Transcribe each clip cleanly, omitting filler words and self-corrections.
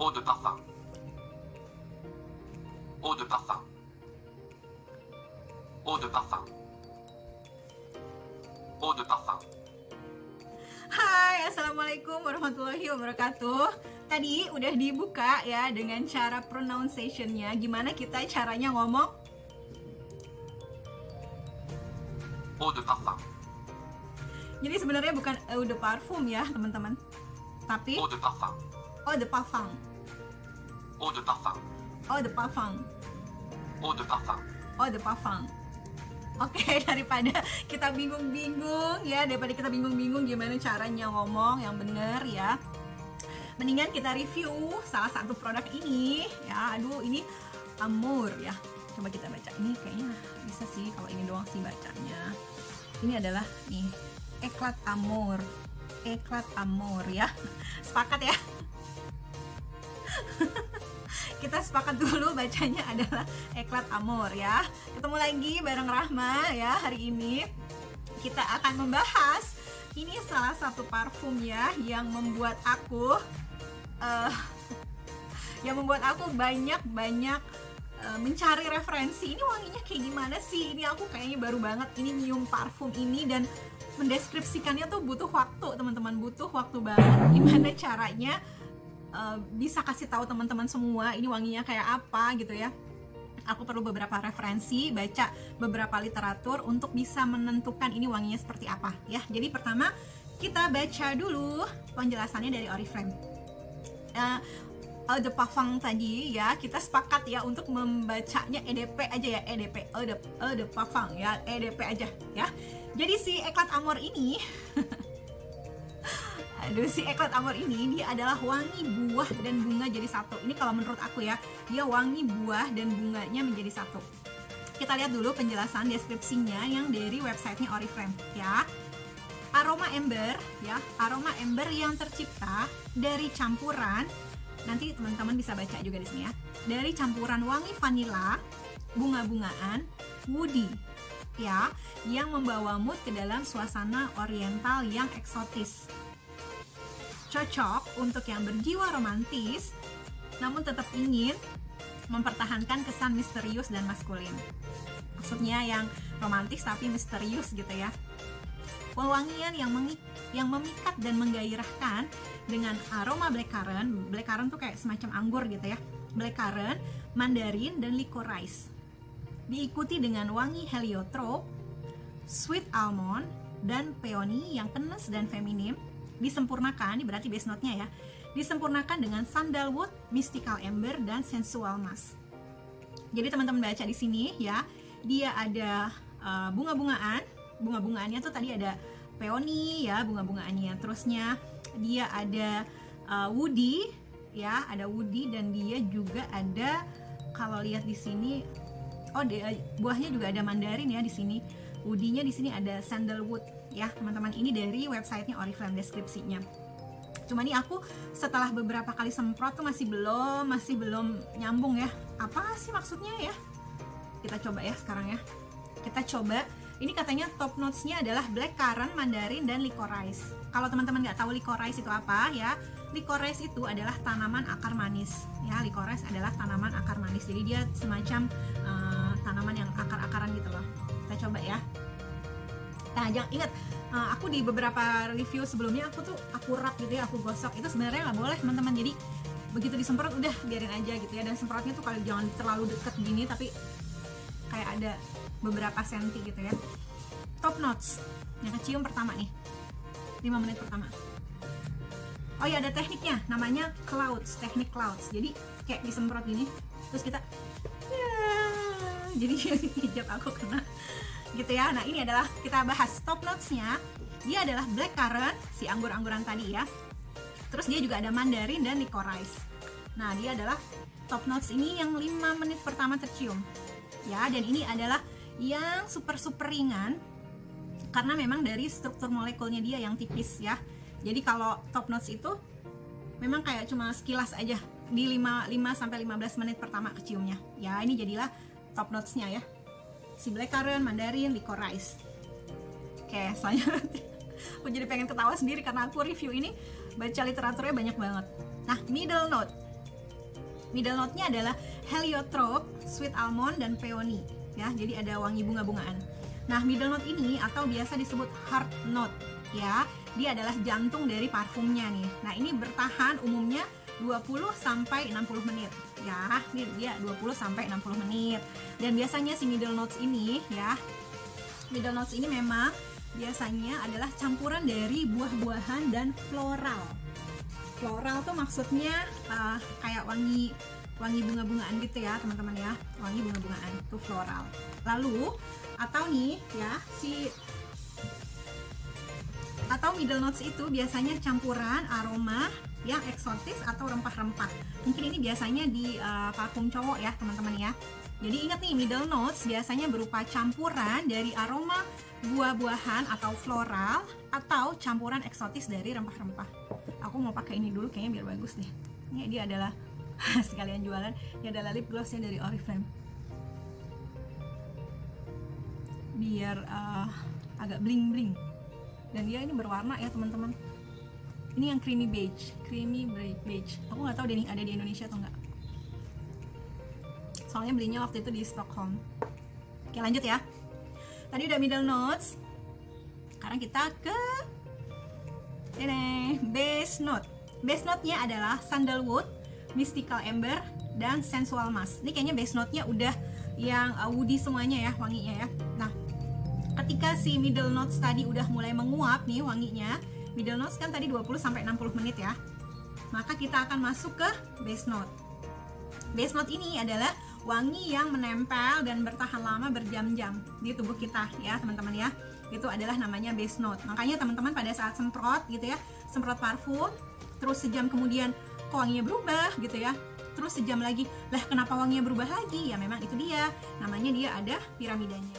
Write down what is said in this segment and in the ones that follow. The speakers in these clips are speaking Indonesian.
Eau de parfum. Eau de parfum. Eau de parfum. Eau de parfum. Hai, Assalamualaikum warahmatullahi wabarakatuh. Tadi udah dibuka ya dengan cara pronunciation-nya. Gimana kita caranya ngomong? Eau de parfum. Jadi sebenarnya bukan eau de parfum ya teman-teman, tapi Eau de parfum. eau de parfum. Eau de parfum. Eau de parfum. Eau de parfum. Eau de parfum. Oke, daripada kita bingung-bingung ya, daripada kita bingung-bingung gimana caranya ngomong yang bener ya, mendingan kita review salah satu produk ini ya. Aduh, ini Amour ya. Coba kita baca. Ini kayaknya bisa sih kalau ini doang sih bacanya. Ini adalah nih Eclat Amour. Eclat Amour ya. Sepakat ya? Kita sepakat dulu bacanya adalah Eclat Amour ya. Ketemu lagi bareng Rahma ya. Hari ini kita akan membahas ini salah satu parfum ya yang membuat aku banyak mencari referensi. Ini wanginya kayak gimana sih? Ini aku kayaknya baru banget ini nyium parfum ini, dan mendeskripsikannya tuh butuh waktu teman-teman, butuh waktu banget. Gimana caranya bisa kasih tahu teman-teman semua ini wanginya kayak apa gitu ya. Aku perlu beberapa referensi, baca beberapa literatur untuk bisa menentukan ini wanginya seperti apa ya. Jadi pertama kita baca dulu penjelasannya dari Oriflame. Eau de parfum tadi ya, kita sepakat ya untuk membacanya EDP aja ya, EDP, eau de parfum ya, EDP aja ya. Jadi si Eclat Amour ini si Eclat Amour ini dia adalah wangi buah dan bunga jadi satu. Ini kalau menurut aku ya, dia wangi buah dan bunganya menjadi satu. Kita lihat dulu penjelasan deskripsinya yang dari websitenya Oriflame ya. Aroma ember ya, aroma ember yang tercipta dari campuran, nanti teman-teman bisa baca juga di sini ya, dari campuran wangi vanila, bunga-bungaan, woody ya, yang membawa mood ke dalam suasana oriental yang eksotis. Cocok untuk yang berjiwa romantis namun tetap ingin mempertahankan kesan misterius dan maskulin. Maksudnya yang romantis tapi misterius gitu ya. Pewangian yang memikat dan menggairahkan dengan aroma blackcurrant. Blackcurrant tuh kayak semacam anggur gitu ya. Blackcurrant, mandarin, dan licorice. Diikuti dengan wangi heliotrope, sweet almond, dan peony yang penas dan feminim. Disempurnakan, ini berarti base note-nya ya. Disempurnakan dengan sandalwood, mystical amber, dan sensual musk. Jadi teman-teman baca di sini ya, dia ada bunga-bungaan. Bunga-bungaannya tuh tadi ada peony ya, bunga-bungaannya. Terusnya dia ada woody ya, ada woody, dan dia juga ada, kalau lihat di sini, buahnya juga ada mandarin ya di sini. Woody-nya di sini ada sandalwood ya, teman-teman. Ini dari websitenya Oriflame deskripsinya. Cuma nih aku setelah beberapa kali semprot tuh masih belum nyambung ya. Apa sih maksudnya ya? Kita coba ya sekarang ya. Kita coba. Ini katanya top notes-nya adalah blackcurrant, mandarin, dan licorice. Kalau teman-teman nggak tahu licorice itu apa ya, licorice itu adalah tanaman akar manis. Ya, licorice adalah tanaman akar manis. Jadi dia semacam tanaman yang akar-akaran gitu loh. Kita coba ya. Nah, jangan ingat, aku di beberapa review sebelumnya aku rub gitu ya, aku gosok. Itu sebenarnya nggak boleh teman-teman. Jadi begitu disemprot udah biarin aja gitu ya. Dan semprotnya tuh kalau jangan terlalu deket gini, tapi kayak ada beberapa senti gitu ya. Top notes yang kecium pertama nih, 5 menit pertama. Oh ya, ada tekniknya, namanya clouds, teknik clouds. Jadi kayak disemprot gini, terus kita jadi hijab aku kena gitu ya. Nah, ini adalah kita bahas top notes-nya. Dia adalah blackcurrant, si anggur-angguran tadi ya. Terus dia juga ada mandarin dan licorice. Nah, dia adalah top notes ini yang 5 menit pertama tercium ya. Dan ini adalah yang super ringan karena memang dari struktur molekulnya dia yang tipis ya. Jadi kalau top notes itu memang kayak cuma sekilas aja di 5-15 menit pertama keciumnya ya. Ini jadilah top notes-nya ya, si blackcurrant, mandarin, licorice. Oke, soalnya aku jadi pengen ketawa sendiri karena aku review ini baca literaturnya banyak banget. Nah, middle note Middle note-nya adalah heliotrope, sweet almond, dan peony ya. Jadi ada wangi bunga-bungaan. Nah, middle note ini atau biasa disebut heart note ya. Dia adalah jantung dari parfumnya nih. Nah, ini bertahan umumnya 20 sampai 60 menit ya. Ini dia 20 sampai 60 menit. Dan biasanya si middle notes ini ya, middle notes ini memang biasanya adalah campuran dari buah-buahan dan floral. Floral tuh maksudnya kayak wangi bunga-bungaan gitu ya teman-teman ya, wangi bunga-bungaan itu floral. Lalu atau nih ya atau middle notes itu biasanya campuran aroma yang eksotis atau rempah-rempah. Mungkin ini biasanya di parfum cowok ya teman-teman ya. Jadi ingat nih, middle notes biasanya berupa campuran dari aroma buah-buahan atau floral atau campuran eksotis dari rempah-rempah. Aku mau pakai ini dulu kayaknya biar bagus nih. Ini dia adalah sekalian jualan. Ini adalah lip glossnya dari Oriflame. Biar agak bling-bling. Dan dia ini berwarna ya teman-teman. Ini yang creamy beige. Aku nggak tahu deh nih ada di Indonesia atau enggak. Soalnya belinya waktu itu di Stockholm. Oke, lanjut ya. Tadi udah middle notes. Sekarang kita ke ini base note. Base note-nya adalah sandalwood, mystical amber, dan sensual musk. Ini kayaknya base note-nya udah yang woody semuanya ya, wanginya ya. Nah, ketika si middle notes tadi udah mulai menguap nih wanginya, middle notes kan tadi 20 sampai 60 menit ya. Maka kita akan masuk ke base note. Base note ini adalah wangi yang menempel dan bertahan lama berjam-jam di tubuh kita ya teman-teman ya. Itu adalah namanya base note. Makanya teman-teman pada saat semprot gitu ya, semprot parfum, terus sejam kemudian kok wanginya berubah gitu ya, terus sejam lagi, lah kenapa wanginya berubah lagi? Ya memang itu dia, namanya dia ada piramidanya.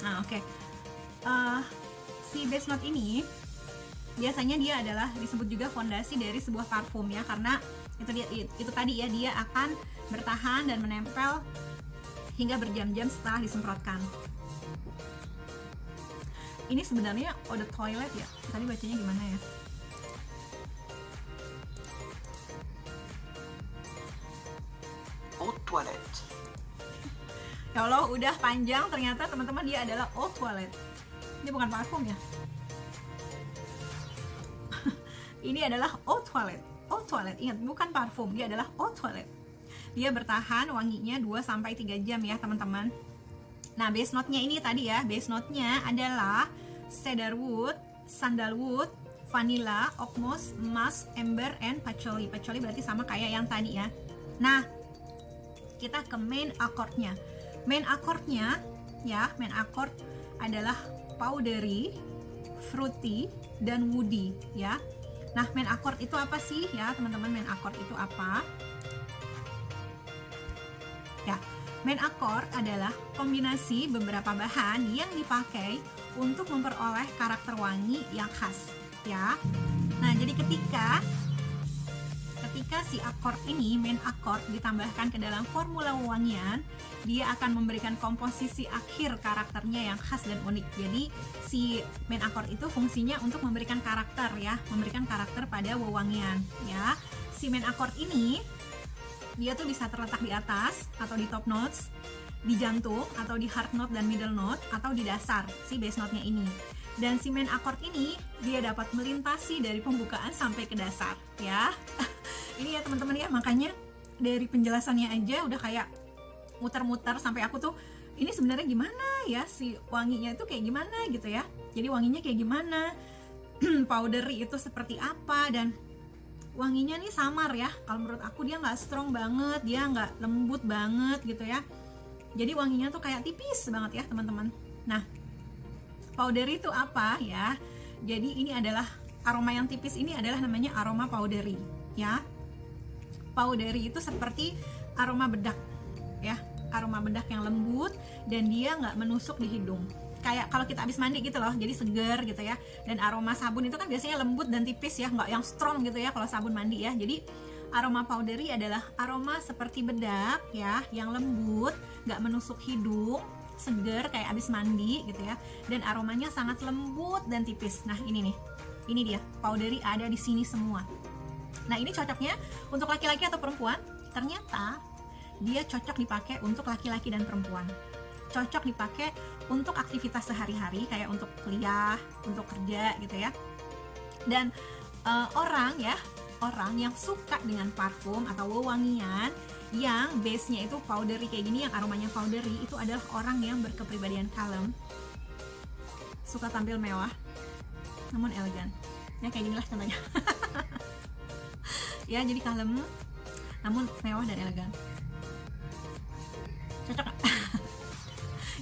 Nah oke. Si base note ini biasanya dia adalah disebut juga fondasi dari sebuah parfum ya, karena itu tadi ya, dia akan bertahan dan menempel hingga berjam-jam setelah disemprotkan. Ini sebenarnya eau de toilet ya, tadi bacanya gimana ya? Eau de toilette. Ya Allah, udah panjang ternyata teman-teman, dia adalah eau de toilette. Ini bukan parfum ya. Ini adalah eau toilette. Eau toilette, ingat bukan parfum, dia adalah eau toilette. Dia bertahan wanginya 2 sampai 3 jam ya, teman-teman. Nah, base note-nya ini tadi ya, base note-nya adalah cedarwood, sandalwood, vanilla, oak moss, musk, amber, and patchouli. Patchouli berarti sama kayak yang tadi ya. Nah, kita ke main accord-nya. Main accord-nya ya, main accord adalah powdery, fruity, dan woody ya. Nah, main accord itu apa sih ya teman-teman? Main accord itu apa? Ya, main accord adalah kombinasi beberapa bahan yang dipakai untuk memperoleh karakter wangi yang khas ya. Nah, jadi ketika si accord ini, main accord, ditambahkan ke dalam formula wewangian, dia akan memberikan komposisi akhir karakternya yang khas dan unik. Jadi si main accord itu fungsinya untuk memberikan karakter ya, memberikan karakter pada wewangian ya. Si main accord ini dia tuh bisa terletak di atas atau di top notes, di jantung atau di heart note dan middle note, atau di dasar si base note-nya ini. Dan si main accord ini dia dapat melintasi dari pembukaan sampai ke dasar ya. Ini ya teman-teman ya, makanya dari penjelasannya aja udah kayak muter-muter sampai aku tuh ini sebenarnya gimana ya, si wanginya itu kayak gimana gitu ya. Jadi wanginya kayak gimana, powdery itu seperti apa, dan wanginya nih samar ya. Kalau menurut aku dia nggak strong banget, dia nggak lembut banget gitu ya. Jadi wanginya tuh kayak tipis banget ya teman-teman. Nah, powdery itu apa ya? Jadi ini adalah aroma yang tipis, ini adalah namanya aroma powdery ya. Powdery itu seperti aroma bedak ya, aroma bedak yang lembut dan dia nggak menusuk di hidung. Kayak kalau kita habis mandi gitu loh, jadi seger gitu ya. Dan aroma sabun itu kan biasanya lembut dan tipis ya, nggak yang strong gitu ya kalau sabun mandi ya. Jadi aroma powdery adalah aroma seperti bedak ya, yang lembut, nggak menusuk hidung, seger kayak habis mandi gitu ya. Dan aromanya sangat lembut dan tipis. Nah ini nih, Ini dia, powdery ada di sini semua. Nah, ini cocoknya untuk laki-laki atau perempuan? Ternyata dia cocok dipakai untuk laki-laki dan perempuan. Cocok dipakai untuk aktivitas sehari-hari, kayak untuk kuliah, untuk kerja gitu ya. Dan orang yang suka dengan parfum atau wewangian yang base-nya itu powdery kayak gini, yang aromanya powdery, itu adalah orang yang berkepribadian kalem, suka tampil mewah namun elegan. Ya kayak ginilah contohnya. Ya, jadi kalem namun mewah dan elegan. Cocok gak?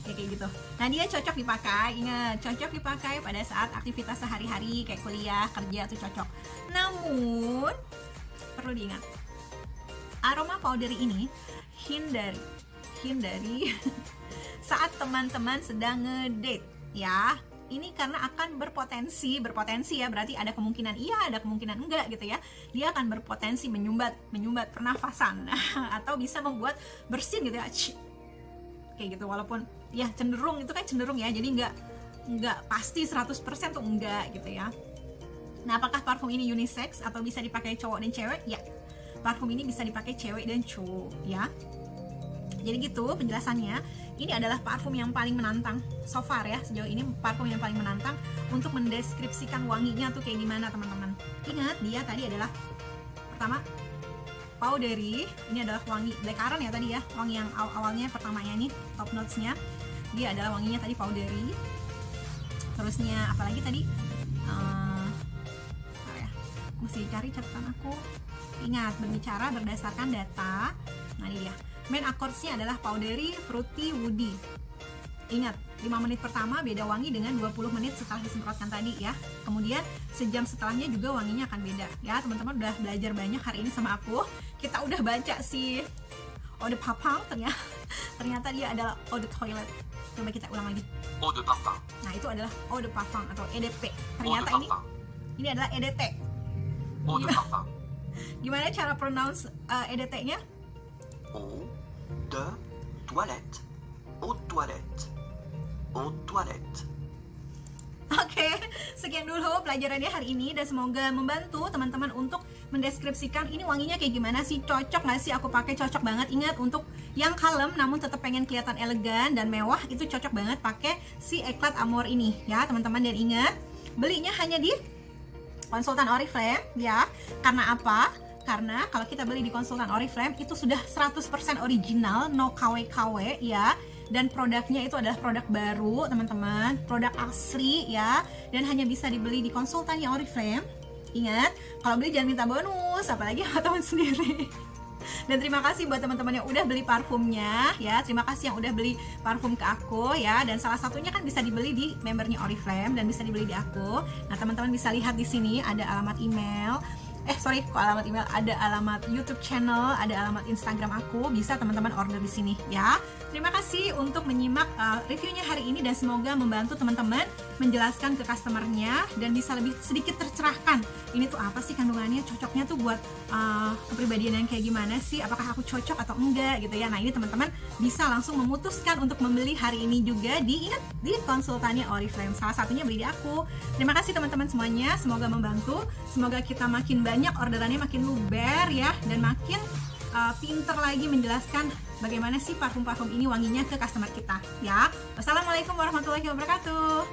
Ya kayak gitu. Nah, dia cocok dipakai, ingat, cocok dipakai pada saat aktivitas sehari-hari kayak kuliah, kerja tuh cocok. Namun perlu diingat, aroma powdery ini hindari saat teman-teman sedang ngedate ya. Ini karena akan berpotensi ya, berarti ada kemungkinan iya, ada kemungkinan enggak gitu ya. Dia akan berpotensi menyumbat pernafasan atau bisa membuat bersin gitu ya. Kayak gitu, walaupun ya cenderung ya, jadi nggak pasti 100% tuh enggak gitu ya. Nah, apakah parfum ini unisex atau bisa dipakai cowok dan cewek? Ya, parfum ini bisa dipakai cewek dan cowok ya. Jadi gitu penjelasannya. Ini adalah parfum yang paling menantang so far ya, sejauh ini parfum yang paling menantang untuk mendeskripsikan wanginya tuh kayak gimana teman-teman. Ingat, dia tadi adalah pertama powdery, ini adalah wangi blackcurrant ya tadi ya, wangi yang awalnya pertamanya nih, top notes-nya dia adalah wanginya tadi powdery. Terusnya apalagi tadi, mesti cari catatan aku. Ingat, berbicara berdasarkan data. Nah, ini dia, main accords-nya adalah powdery, fruity, woody. Ingat, 5 menit pertama beda wangi dengan 20 menit setelah disemprotkan tadi ya. Kemudian sejam setelahnya juga wanginya akan beda ya. Teman-teman udah belajar banyak hari ini sama aku. Kita udah baca si Eau de Parfum, ternyata dia adalah Eau de Toilette. Coba kita ulang lagi. Eau de Parfum. Nah, itu adalah Eau de Parfum atau EDP. Eau de Ternyata Parfum. ini adalah EDT. Eau de Parfum. Gimana cara pronounce EDT-nya? Eau de toilette. Eau de toilette. Eau de toilette. Oke, sekian dulu pelajarannya hari ini dan semoga membantu teman-teman untuk mendeskripsikan ini wanginya kayak gimana sih, cocok nggak sih aku pakai. Cocok banget. Ingat, untuk yang kalem namun tetap pengen kelihatan elegan dan mewah, itu cocok banget pakai si Eclat Amore ini ya teman-teman. Dan ingat, belinya hanya di konsultan Oriflame ya. Karena apa? Karena kalau kita beli di konsultan Oriflame itu sudah 100% original, no KW-KW ya. Dan produknya itu adalah produk baru teman-teman, produk asli ya, dan hanya bisa dibeli di konsultannya Oriflame. Ingat, kalau beli jangan minta bonus, apalagi sama teman sendiri. Dan terima kasih buat teman-teman yang udah beli parfumnya ya, terima kasih yang udah beli parfum ke aku ya. Dan salah satunya kan bisa dibeli di membernya Oriflame dan bisa dibeli di aku. Nah, teman-teman bisa lihat di sini ada alamat email. Alamat email, ada alamat YouTube channel, ada alamat Instagram aku, bisa teman-teman order di sini ya. Terima kasih untuk menyimak reviewnya hari ini dan semoga membantu teman-teman menjelaskan ke customernya dan bisa lebih sedikit tercerahkan. Ini tuh apa sih kandungannya, cocoknya tuh buat kepribadian yang kayak gimana sih, apakah aku cocok atau enggak gitu ya. Nah, ini teman-teman bisa langsung memutuskan untuk membeli hari ini juga di konsultannya Oriflame. Salah satunya beli di aku. Terima kasih teman-teman semuanya, semoga membantu, semoga kita makin banyak orderannya, makin luber ya, dan makin pinter lagi menjelaskan bagaimana sih parfum-parfum ini wanginya ke customer kita ya. Wassalamualaikum warahmatullahi wabarakatuh.